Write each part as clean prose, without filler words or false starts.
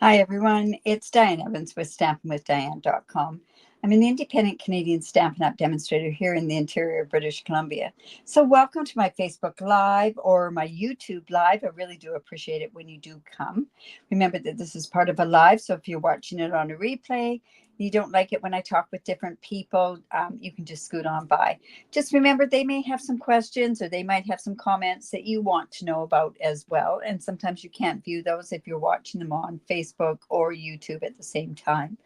Hi, everyone. It's Diane Evans with stampinwithdiane.com. I'm an independent Canadian Stampin' Up demonstrator here in the interior of British Columbia. So welcome to my Facebook Live or my YouTube Live. I really do appreciate it when you do come. Remember that this is part of a live, so if you're watching it on a replay, you don't like it when I talk with different people, you can just scoot on by. Just remember they may have some questions or they might have some comments that you want to know about as well. And sometimes you can't view those if you're watching them on Facebook or YouTube at the same time.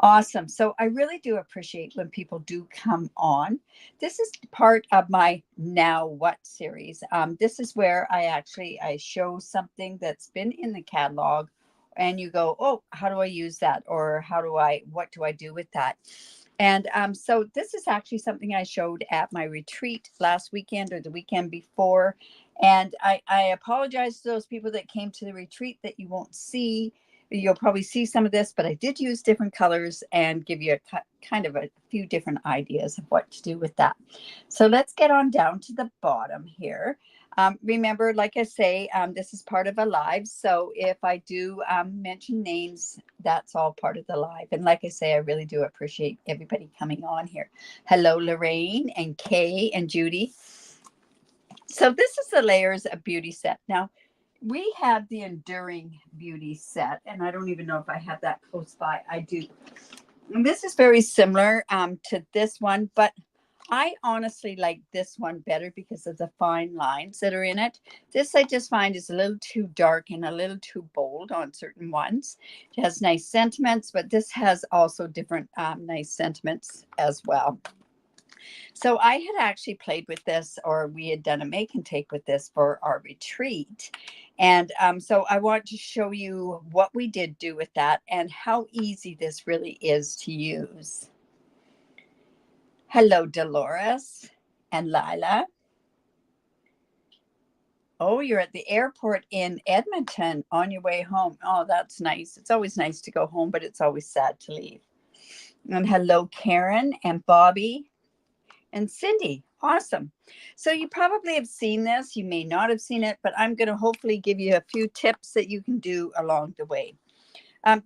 Awesome. So I really do appreciate when people do come on. This is part of my Now What series. This is where I show something that's been in the catalog and you go, oh, how do I use that? Or what do I do with that? And so this is actually something I showed at my retreat last weekend or the weekend before. And I apologize to those people that came to the retreat that you won't see. You'll probably see some of this, but I did use different colors and give you kind of a few different ideas of what to do with that. So let's get on down to the bottom here. Remember, like I say, this is part of a live. So if I do mention names, that's all part of the live. And like I say, I really do appreciate everybody coming on here. Hello, Lorraine and Kay and Judy. So this is the Layers of Beauty set. Now, we have the Enduring Beauty set, and I don't even know if I have that close by. I do. And this is very similar to this one, but I honestly like this one better because of the fine lines that are in it. This I just find is a little too dark and a little too bold on certain ones. It has nice sentiments, but this has also different nice sentiments as well. So I had actually played with this, or we had done a make and take with this for our retreat. And so I want to show you what we did do with that and how easy this really is to use. Hello, Dolores and Lila. Oh, you're at the airport in Edmonton on your way home. Oh, that's nice. It's always nice to go home, but it's always sad to leave. And hello, Karen and Bobby and Cindy. Awesome. So you probably have seen this. You may not have seen it, but I'm going to hopefully give you a few tips that you can do along the way.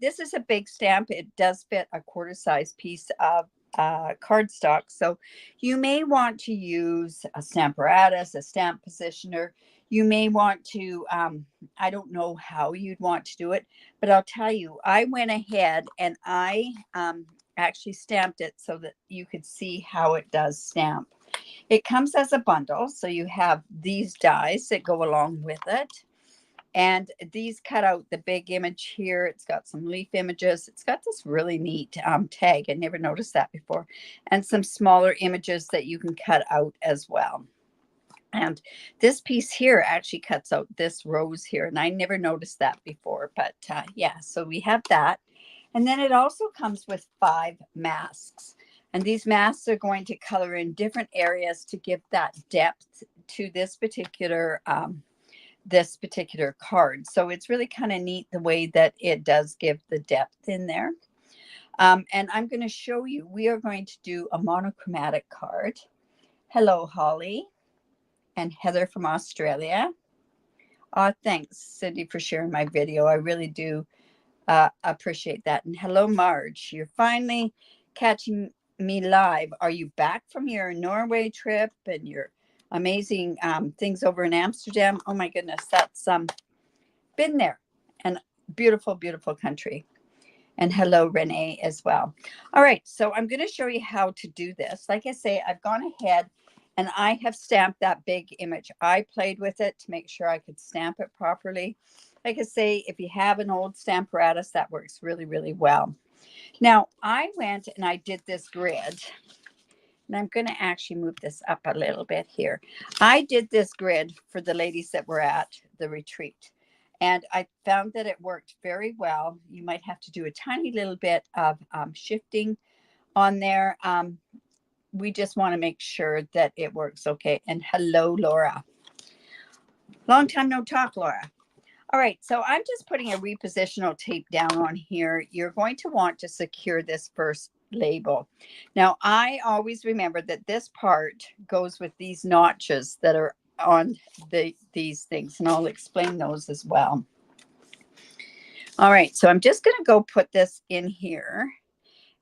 This is a big stamp. It does fit a quarter size piece of cardstock. So you may want to use a stamparatus, a stamp positioner. You may want to, I don't know how you'd want to do it, but I'll tell you, I went ahead and I actually stamped it so that you could see how it does stamp. It comes as a bundle, so you have these dies that go along with it. And these cut out the big image here. It's got some leaf images. It's got this really neat tag. I never noticed that before. And some smaller images that you can cut out as well. And this piece here actually cuts out this rose here. And I never noticed that before. But yeah, so we have that. And then it also comes with 5 masks. And these masks are going to color in different areas to give that depth to this particular card. So it's really kind of neat the way that it does give the depth in there. And I'm going to show you, we are going to do a monochromatic card. Hello, Holly and Heather from Australia. Thanks, Cindy, for sharing my video. I really do appreciate that. And hello, Marge. You're finally catching me live. Are you back from your Norway trip and your amazing things over in Amsterdam? Oh my goodness, that's been there. And beautiful, beautiful country. And hello, Renee, as well. All right, so I'm going to show you how to do this. Like I say, I've gone ahead and I have stamped that big image. I played with it to make sure I could stamp it properly. Like I say, if you have an old stamparatus, that works really, really well. Now, I went and I did this grid. And I'm going to actually move this up a little bit here. I did this grid for the ladies that were at the retreat. And I found that it worked very well. You might have to do a tiny little bit of shifting on there. We just want to make sure that it works okay. And hello, Laura. Long time no talk, Laura. All right, so I'm just putting a repositional tape down on here. You're going to want to secure this first label. Now, I always remember that this part goes with these notches that are on these things, and I'll explain those as well. All right, so I'm just going to go put this in here.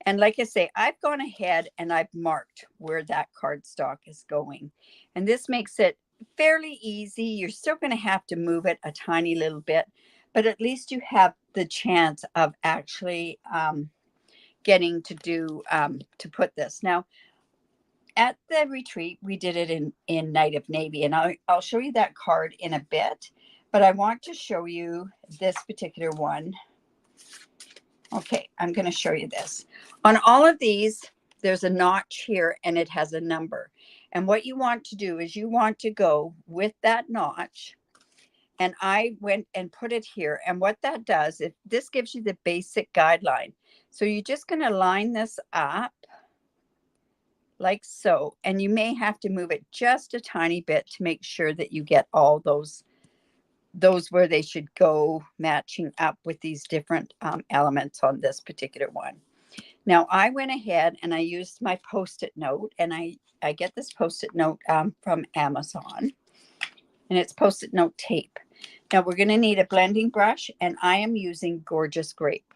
And like I say, I've gone ahead and I've marked where that cardstock is going. And this makes it fairly easy. You're still going to have to move it a tiny little bit, but at least you have the chance of actually getting to do, to put this. Now, at the retreat, we did it in Night of Navy, and I'll show you that card in a bit, but I want to show you this particular one. Okay, I'm going to show you this. On all of these, there's a notch here and it has a number. And what you want to do is you want to go with that notch. And I went and put it here. And what that does, this gives you the basic guideline. So you're just going to line this up like so. And you may have to move it just a tiny bit to make sure that you get all those where they should go, matching up with these different elements on this particular one. Now I went ahead and I used my Post-it note, and I get this Post-it note from Amazon, and it's Post-it note tape. Now we're going to need a blending brush, and I am using Gorgeous Grape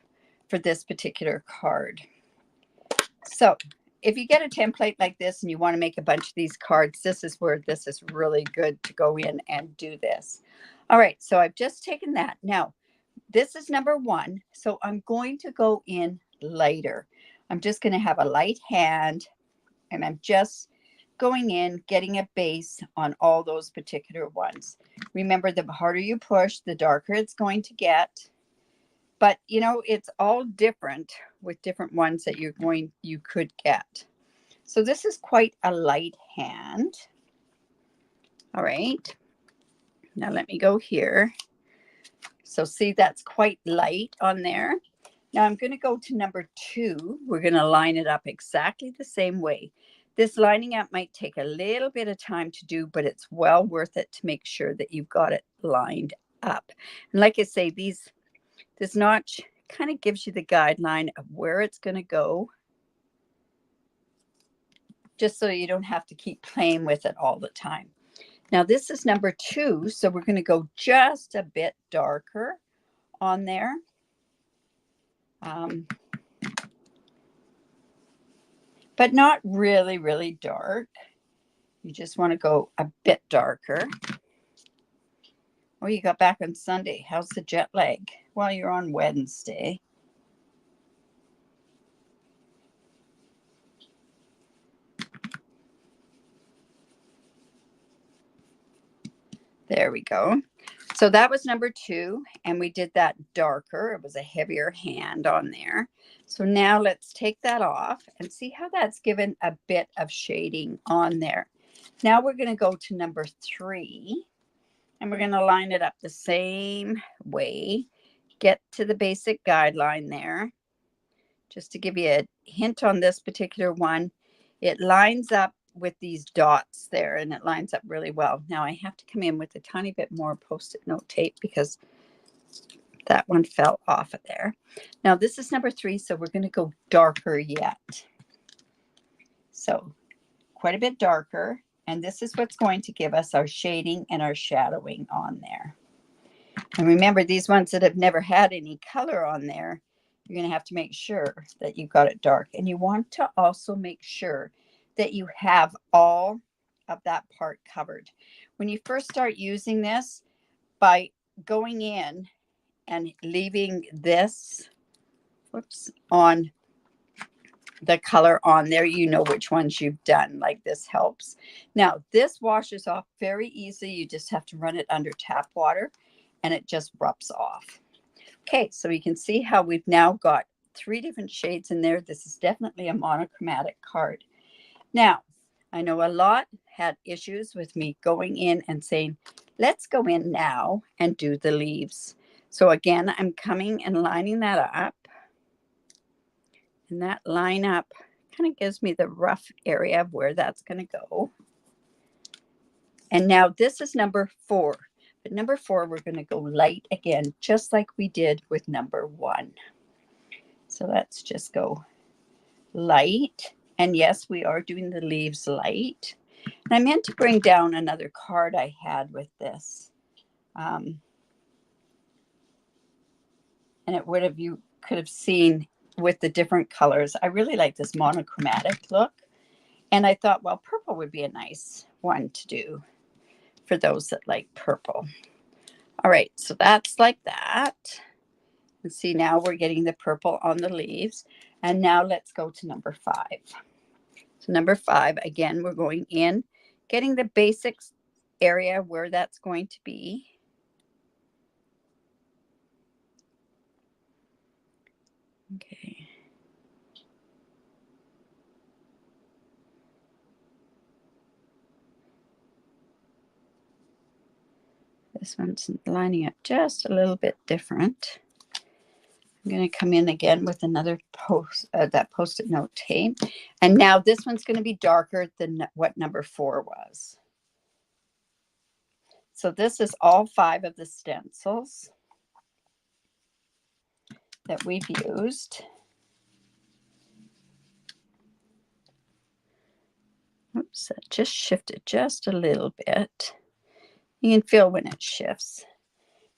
for this particular card. So if you get a template like this and you want to make a bunch of these cards, this is where this is really good to go in and do this. All right, so I've just taken that. Now, this is number 1, so I'm going to go in lighter. I'm just going to have a light hand, and I'm just going in, getting a base on all those particular ones. Remember, the harder you push, the darker it's going to get. But, you know, it's all different with different ones that you could get. So this is quite a light hand. All right. Now let me go here. So see, that's quite light on there. Now I'm going to go to number 2. We're going to line it up exactly the same way. This lining up might take a little bit of time to do, but it's well worth it to make sure that you've got it lined up. And like I say, this notch kind of gives you the guideline of where it's going to go, just so you don't have to keep playing with it all the time. Now this is number 2, so we're going to go just a bit darker on there. But not really, really dark. You just want to go a bit darker. Oh, you got back on Sunday. How's the jet lag? Well, you're on Wednesday. There we go. So that was number 2, and we did that darker. It was a heavier hand on there. So now let's take that off and see how that's given a bit of shading on there. Now we're going to go to number 3, and we're going to line it up the same way. Get to the basic guideline there. Just to give you a hint on this particular one, it lines up with these dots there, and it lines up really well. Now I have to come in with a tiny bit more Post-it note tape because that one fell off of there. Now this is number 3, so we're going to go darker yet. So quite a bit darker, and this is what's going to give us our shading and our shadowing on there. And remember, these ones that have never had any color on there, you're going to have to make sure that you've got it dark. And you want to also make sure that you have all of that part covered. When you first start using this, by going in and leaving this, on the color on there, you know which ones you've done. Like this helps. Now, this washes off very easily. You just have to run it under tap water, and it just rubs off. Okay, so you can see how we've now got 3 different shades in there. This is definitely a monochromatic card. Now, I know a lot had issues with me going in and saying, let's go in now and do the leaves. So again, I'm coming and lining that up. And that line up kind of gives me the rough area of where that's going to go. And now this is number 4. But number 4, we're going to go light again, just like we did with number 1. So let's just go light. And yes, we are doing the leaves light. And I meant to bring down another card I had with this. And and it would have, you could have seen with the different colors. I really like this monochromatic look. And I thought, well, purple would be a nice one to do for those that like purple. All right, so that's like that. And see, now we're getting the purple on the leaves. And now let's go to number 5. So number 5, again, we're going in, getting the basics area where that's going to be. Okay. This one's lining up just a little bit different. I'm going to come in again with another that post-it note tape. And now this one's going to be darker than what number 4 was. So this is all 5 of the stencils that we've used. Oops, that just shifted just a little bit. You can feel when it shifts.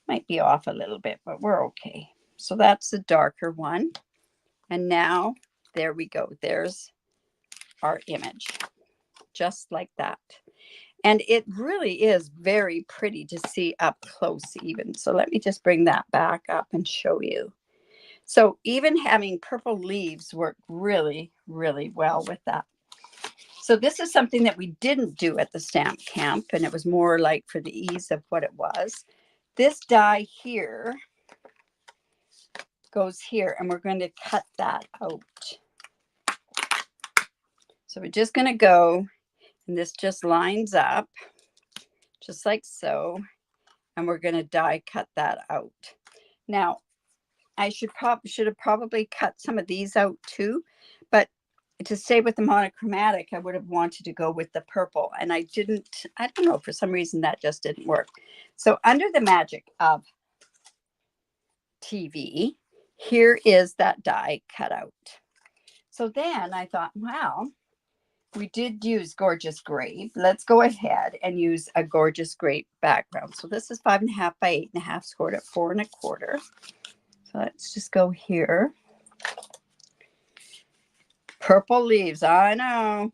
Might be off a little bit, but we're okay. So that's the darker one. And now, there we go. There's our image, just like that. And it really is very pretty to see up close even. So let me just bring that back up and show you. So even having purple leaves work really, really well with that. So this is something that we didn't do at the stamp camp, and it was more like for the ease of what it was. This die here goes here, and we're going to cut that out. So we're just going to go, and this just lines up, just like so, and we're going to die cut that out. Now, I should have probably cut some of these out too, but to stay with the monochromatic, I would have wanted to go with the purple, and I didn't. I don't know, for some reason that just didn't work. So under the magic of TV, here is that die cut out. So then I thought, wow, we did use gorgeous grape. Let's go ahead and use a gorgeous grape background. So this is 5.5 by 8.5, scored at 4 1/4. So let's just go here. Purple leaves, I know.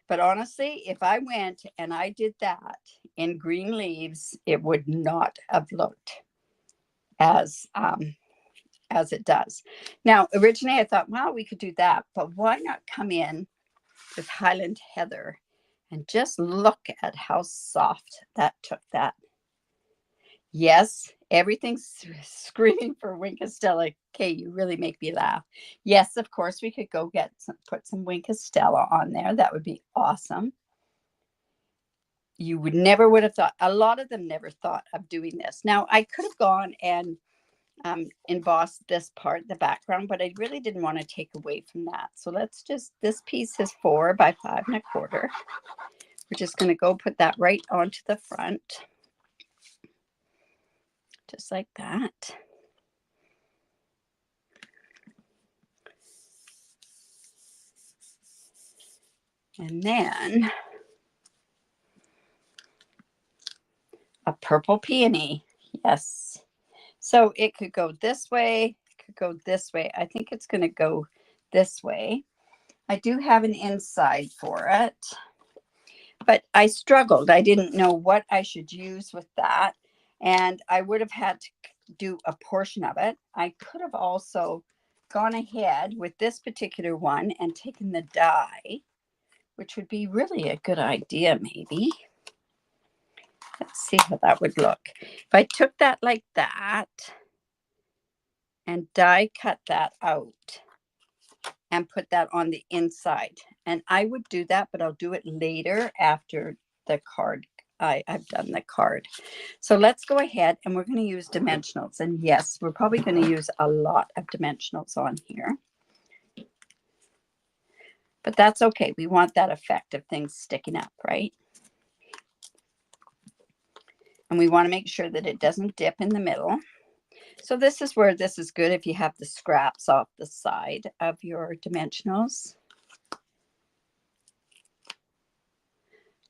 But honestly, if I went and I did that in green leaves, it would not have looked as it does. Now, originally I thought, well, we could do that, but why not come in with Highland Heather and just look at how soft that took that. Yes, everything's screaming for Wink Stella. Okay, you really make me laugh. Yes, of course, we could go put some Wink Stella on there. That would be awesome. You would have thought, a lot of them never thought of doing this. Now, I could have gone and embossed this part, the background, but I really didn't want to take away from that. So let's just, this piece is 4 by 5 1/4. We're just going to go put that right onto the front. Just like that. And then a purple peony. Yes. So it could go this way. It could go this way. I think it's going to go this way. I do have an inside for it, but I struggled. I didn't know what I should use with that. And I would have had to do a portion of it. I could have also gone ahead with this particular one and taken the die, which would be really a good idea, maybe. Let's see how that would look. If I took that like that and die cut that out and put that on the inside. And I would do that, but I'll do it later after the card. I've done the card. So let's go ahead and we're going to use dimensionals. And yes, we're probably going to use a lot of dimensionals on here. But that's okay. We want that effect of things sticking up, right? And we want to make sure that it doesn't dip in the middle. So this is where this is good if you have the scraps off the side of your dimensionals.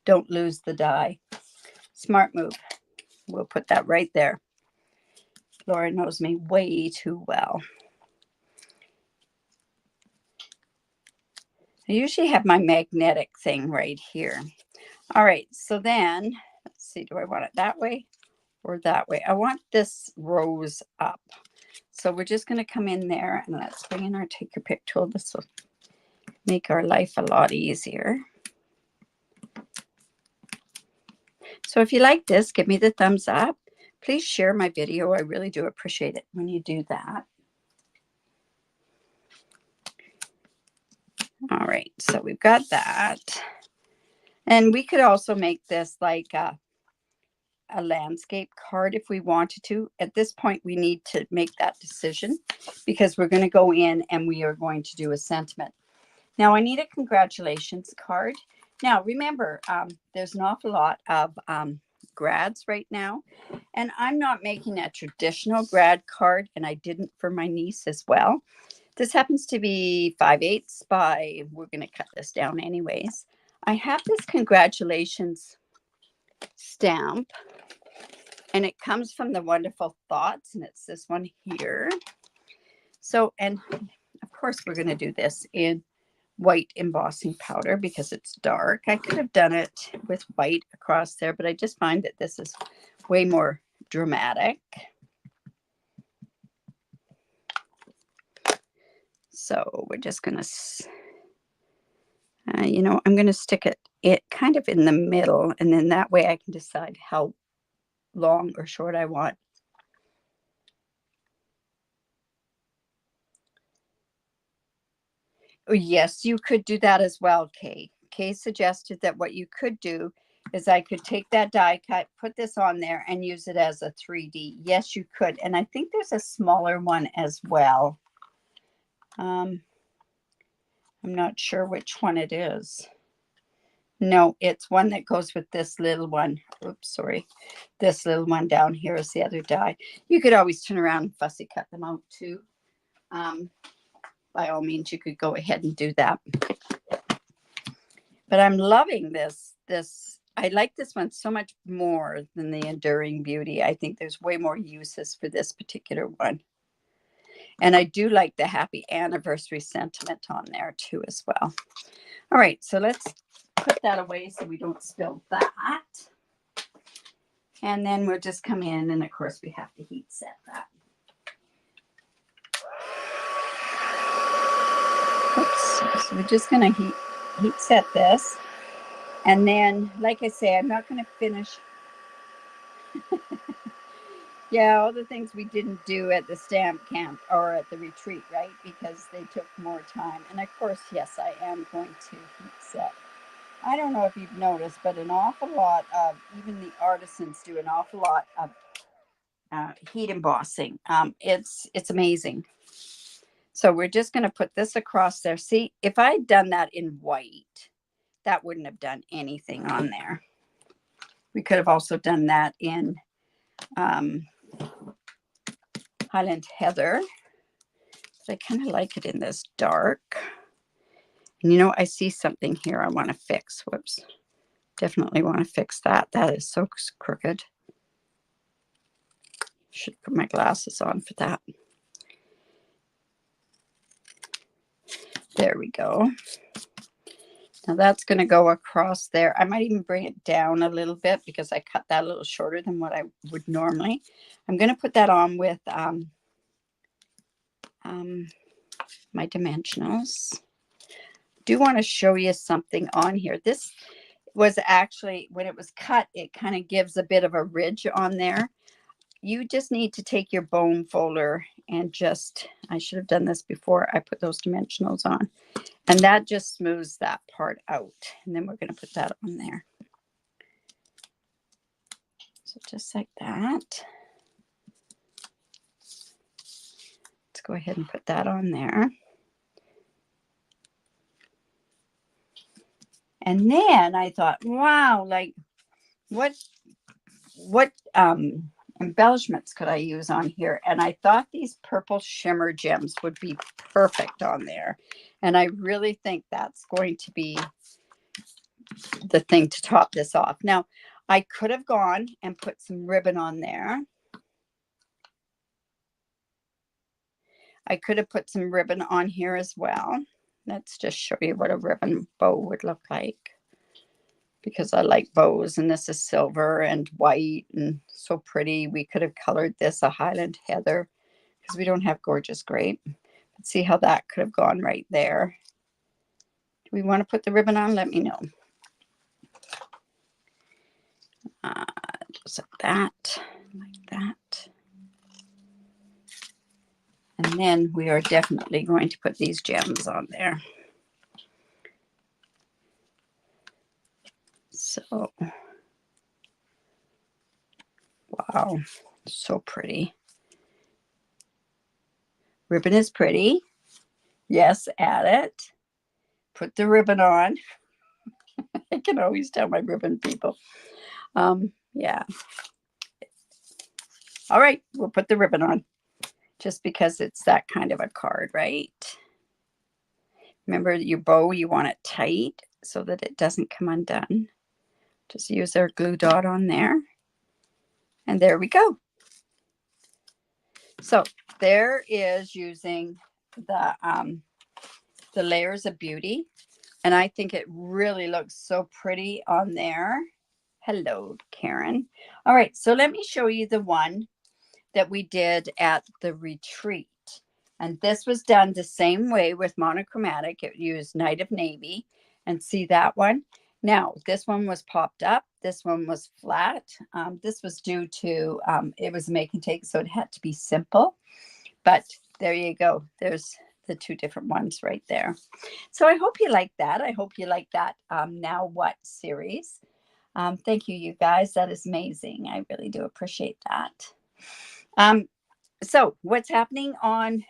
Don't lose the die. Smart move. We'll put that right there. Laura knows me way too well. I usually have my magnetic thing right here. All right, so then, let's see, do I want it that way or that way? I want this rose up. So we're just going to come in there and let's bring in our take your pick tool. This will make our life a lot easier. So if you like this, give me the thumbs up. Please share my video. I really do appreciate it when you do that. All right, so we've got that. And we could also make this like a landscape card if we wanted to. At this point, we need to make that decision because we're going to go in and we are going to do a sentiment. Now, I need a congratulations card. Now, remember, there's an awful lot of grads right now, and I'm not making a traditional grad card, and I didn't for my niece as well. This happens to be 5/8 by, we're going to cut this down anyways. I have this congratulations stamp, and it comes from the Wonderful Thoughts, and it's this one here. So, and of course, we're going to do this in white embossing powder because it's dark. I could have done it with white across there, but I just find that this is way more dramatic. So we're just going to, you know, I'm going to stick it kind of in the middle, and then that way I can decide how long or short I want. Oh, yes, you could do that as well, Kay. Kay suggested that what you could do is I could take that die cut, put this on there, and use it as a 3D. Yes, you could. And I think there's a smaller one as well. I'm not sure which one it is. No, it's one that goes with this little one. Oops, sorry. This little one down here is the other die. You could always turn around and fussy cut them out too. By all means, you could go ahead and do that. But I'm loving this. I like this one so much more than the Enduring Beauty. I think there's way more uses for this particular one. And I do like the happy anniversary sentiment on there too as well. All right, so let's put that away so we don't spill that. And then we'll just come in, and of course we have to heat set that. Oops. So we're just going to heat set this. And then, like I say, I'm not going to finish. Yeah, all the things we didn't do at the stamp camp or at the retreat, right? Because they took more time. And of course, yes, I am going to heat set. I don't know if you've noticed, but an awful lot of, even the artisans do an awful lot of heat embossing. It's amazing. So we're just going to put this across there. See, if I'd done that in white, that wouldn't have done anything on there. We could have also done that in Highland Heather. But I kind of like it in this dark. And you know, I see something here I want to fix. Whoops. Definitely want to fix that. That is so crooked. Should put my glasses on for that. There we go. Now that's going to go across there. I might even bring it down a little bit because I cut that a little shorter than what I would normally. I'm going to put that on with my dimensionals. Do want to show you something on here. This was actually, when it was cut, it kind of gives a bit of a ridge on there. You just need to take your bone folder and just, I should have done this before I put those dimensionals on. And that just smooths that part out. And then we're going to put that on there. So just like that. Let's go ahead and put that on there. And then I thought, wow, like what embellishments could I use on here? And I thought these purple shimmer gems would be perfect on there. And I really think that's going to be the thing to top this off. Now, I could have gone and put some ribbon on there. I could have put some ribbon on here as well. Let's just show you what a ribbon bow would look like, because I like bows, and this is silver and white and so pretty. We could have colored this a Highland Heather because we don't have gorgeous grape. But see how that could have gone right there. Do we want to put the ribbon on? Let me know. Just like that, like that. And then we are definitely going to put these gems on there. So, wow, so pretty. Ribbon is pretty. Yes, add it. Put the ribbon on. I can always tell my ribbon people. Yeah. All right, we'll put the ribbon on just because it's that kind of a card, right? Remember your bow, you want it tight so that it doesn't come undone. Just use our glue dot on there. And there we go. So there is using the Layers of Beauty. And I think it really looks so pretty on there. Hello, Karen. All right, so let me show you the one that we did at the retreat. And this was done the same way with monochromatic. It used Night of Navy. And see that one? Now, this one was popped up. This one was flat. This was due to, it was make and take, so it had to be simple. But there you go. There's the two different ones right there. So I hope you like that. I hope you like that Now What series. Thank you, you guys. That is amazing. I really do appreciate that. So what's happening on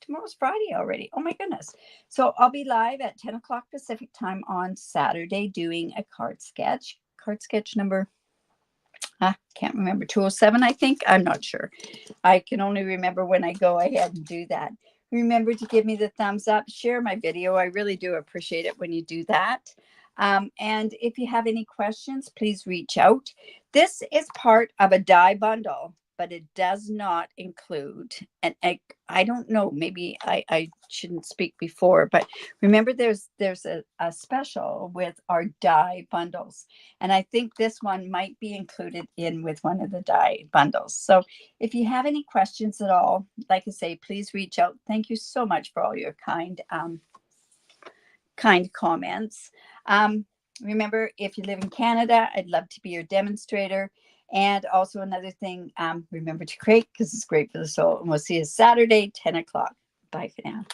tomorrow's Friday already? Oh my goodness. So I'll be live at 10 o'clock Pacific time on Saturday doing a card sketch number, can't remember, 207, I think. I'm not sure. I can only remember when I go ahead and do that. Remember to give me the thumbs up, share my video. I really do appreciate it when you do that. And if you have any questions, please reach out. This is part of a die bundle, but it does not include, and I don't know, maybe I shouldn't speak before, but remember there's a special with our die bundles. And I think this one might be included in with one of the die bundles. So if you have any questions at all, like I say, please reach out. Thank you so much for all your kind comments. Remember, if you live in Canada, I'd love to be your demonstrator. And also another thing, remember to create because it's great for the soul. And we'll see you Saturday, 10 o'clock. Bye for now.